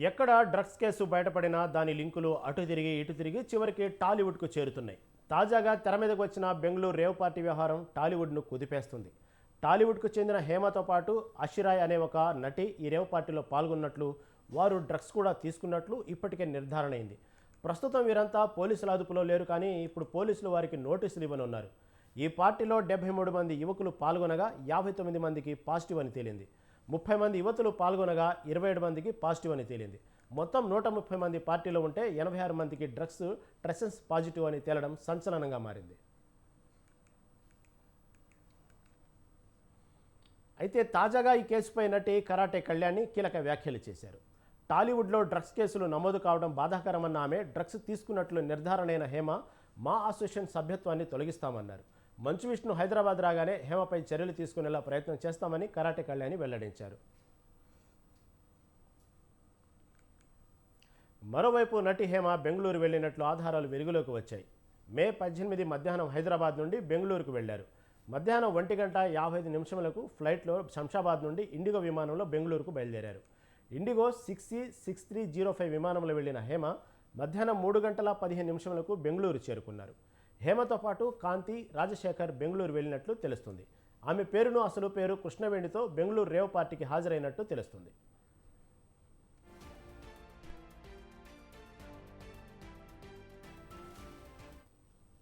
ఎక్కడ drugs case బయటపడినా దాని లింకులు అటు తిరిగి ఇటు తిరిగి చివరికి టాలీవుడ్కు చేరుతున్నాయి. తాజాగా తెర మీదకు వచ్చిన బెంగళూరు రేవ్ పార్టీ వ్యవహారం టాలీవుడ్ను కుదిపేస్తుంది. టాలీవుడ్కు చెందిన హేమతో పాటు అషిరాయ్ అనే ఒక నటి ఈ రేవ్ పార్టీలో పాల్గొన్నట్లు, వారు డ్రగ్స్ కూడా తీసుకున్నట్లు ఇప్పటికే నిర్ధారణ అయింది. ప్రస్తుతం వీరంతా పోలీసుల అదుపులో లేరు, కానీ ఇప్పుడు పోలీసులు వారికి నోటీసులు ఇవ్వనున్నారు. ఈ పార్టీలో 73 మంది యువకులు పాల్గొనగా 59 మందికి పాజిటివ్ అని తేలింది. 30 మంది యువతులు పాల్గొనగా 27 మందికి పాజిటివ్ అని తేలింది. మొత్తం 130 మంది పార్టీలో ఉంటే 86 మందికి డ్రగ్స్ ట్రెసెన్స్ పాజిటివ్ అని తేలడం సంచలనంగా మారింది. అయితే తాజాగా ఈ కేసుపై నటి కరాటే కళ్యాణి కీలక వ్యాఖ్యలు చేశారు. టాలీవుడ్లో డ్రగ్స్ కేసులు నమోదు కావడం బాధాకరమన్న ఆమె, డ్రగ్స్ తీసుకున్నట్లు నిర్ధారణైన హేమ మా అసోసియేషన్ సభ్యత్వాన్ని తొలగిస్తామన్నారు. మంచు విష్ణు హైదరాబాద్ రాగానే హేమపై చర్యలు తీసుకునేలా ప్రయత్నం చేస్తామని కరాటే కళ్యాణి వెల్లడించారు. మరోవైపు నటి హేమ బెంగళూరు వెళ్లినట్లు ఆధారాలు వెలుగులోకి వచ్చాయి. మే 18 మధ్యాహ్నం హైదరాబాద్ నుండి బెంగళూరుకు వెళ్లారు. మధ్యాహ్నం 1:55 ఫ్లైట్లో శంషాబాద్ నుండి ఇండిగో విమానంలో బెంగళూరుకు బయలుదేరారు. ఇండిగో 6C6305 విమానంలో వెళ్లిన హేమ మధ్యాహ్నం 3:15 బెంగళూరు చేరుకున్నారు. హేమతో పాటు కాంతి, రాజశేఖర్ బెంగళూరు వెళ్ళినట్లు తెలుస్తుంది. ఆమె పేరును, అసలు పేరు కృష్ణవేణితో బెంగళూరు రేవ్ పార్టీకి హాజరైనట్టు తెలుస్తుంది.